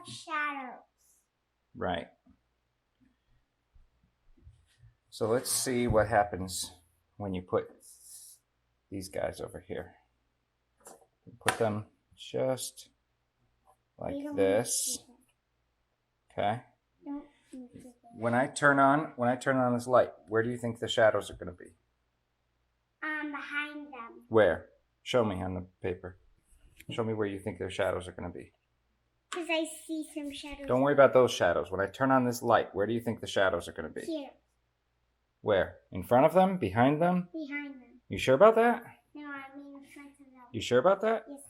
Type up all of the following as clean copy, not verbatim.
like shadows. Right. So let's see what happens when you put these guys over here. Put them just like this. Okay. When I turn on this light, where do you think the shadows are going to be? Behind them. Where? Show me on the paper. Show me where you think their shadows are going to be. Because I see some shadows. Don't worry about those shadows. When I turn on this light, where do you think the shadows are going to be? Here. Where? In front of them? Behind them? Behind them. You sure about that? No, I mean in front of them. You sure about that? Yes.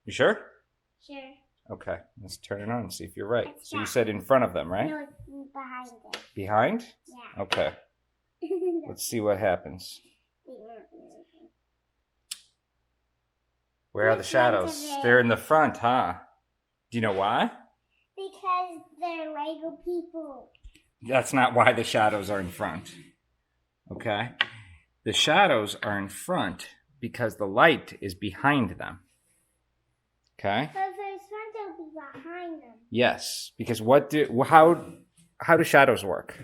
You sure? Sure. Okay, let's turn it on and see if you're right. It's so you that. said in front of them, right? No, it's behind them. Behind? Yeah. Okay. Let's see what happens. Where are the shadows? They're in the front, huh? Do you know why? Because they're Lego people. That's not why the shadows are in front. Okay? The shadows are in front because the light is behind them. Okay? But if there's front, they'll be behind them. Yes, because how do shadows work?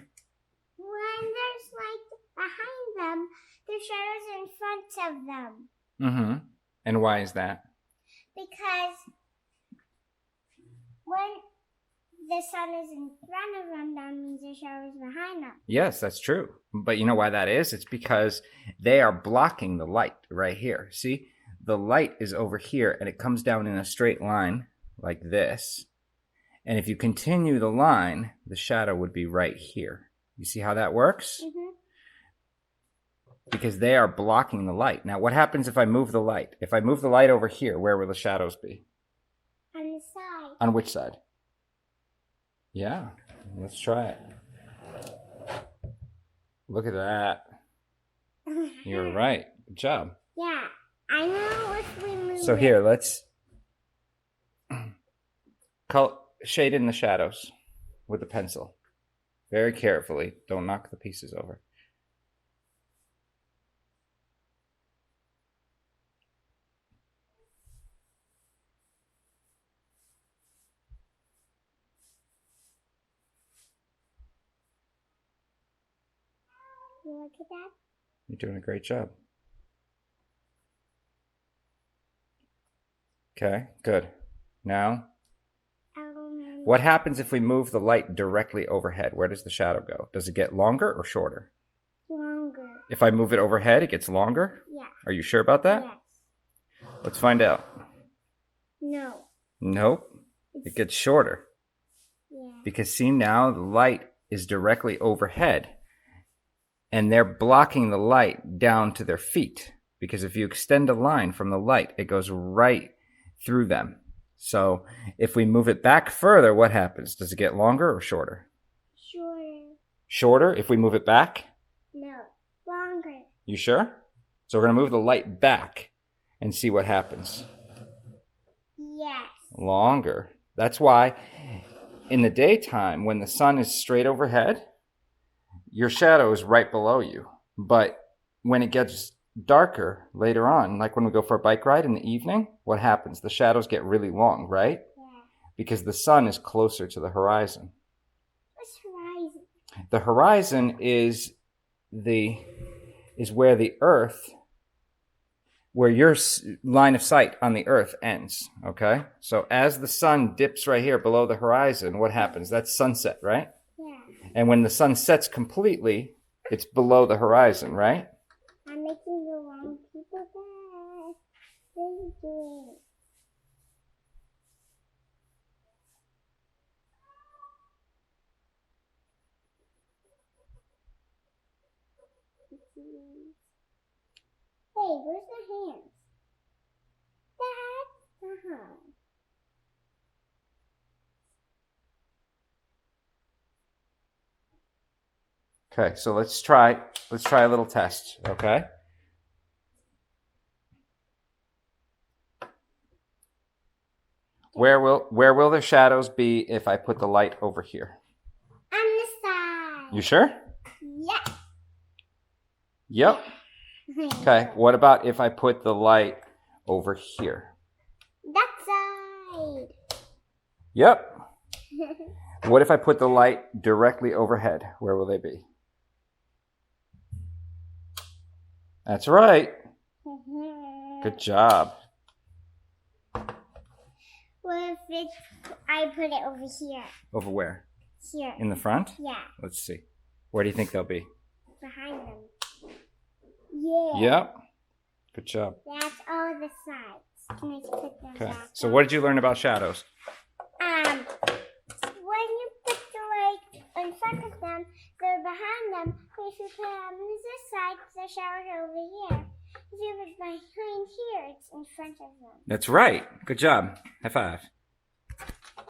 When there's light behind them, the shadows are in front of them. Mm-hmm. And why is that? Because when the sun is in front of them, that means the shadow is behind them. Yes, that's true. But you know why that is? It's because they are blocking the light right here. See? The light is over here and it comes down in a straight line like this. And if you continue the line, the shadow would be right here. You see how that works? Mm-hmm. Because they are blocking the light. Now, what happens if I move the light? If I move the light over here, where will the shadows be? On the side. On which side? Yeah, let's try it. Look at that. You're right. Good job. Yeah, I know if we move So here, let's shade in the shadows with a pencil. Very carefully. Don't knock the pieces over. Look at that. You're doing a great job. Okay, good. Now, what happens if we move the light directly overhead? Where does the shadow go? Does it get longer or shorter? Longer. If I move it overhead, it gets longer? Yeah. Are you sure about that? Yes. Let's find out. No. Nope. It gets shorter. Yeah. Because see, now the light is directly overhead. And they're blocking the light down to their feet. Because if you extend a line from the light, it goes right through them. So if we move it back further, what happens? Does it get longer or shorter? Shorter. Shorter if we move it back? No. Longer. You sure? So we're going to move the light back and see what happens. Yes. Longer. That's why in the daytime, when the sun is straight overhead, your shadow is right below you. But when it gets darker later on, like when we go for a bike ride in the evening, what happens? The shadows get really long, right? Yeah. Because the sun is closer to the horizon. What's horizon? The horizon is where the earth, where your line of sight on the earth ends, okay? So as the sun dips right here below the horizon, what happens? That's sunset, right? Yeah. And when the sun sets completely, it's below the horizon, right? I'm making the wrong people back. What are you doing? Hey, where's the hands? Dad? Uh-huh. Okay, so let's try a little test, okay? Where will the shadows be if I put the light over here? On the side. You sure? Yeah. Yep. Okay, what about if I put the light over here? That side. Yep. What if I put the light directly overhead? Where will they be? That's right. Good job. What if I put it over here? Over where? Here. In the front? Yeah, Let's see. Where do you think they'll be? behind them. Yeah. Yep. Good job. That's all the sides. Can I put them Okay. back So on? what did you learn about shadows? When you put the light in front of them, they're behind them. But if you put them on this side, the shower's over here. If you put it behind here, it's in front of them. That's right. Good job. High five.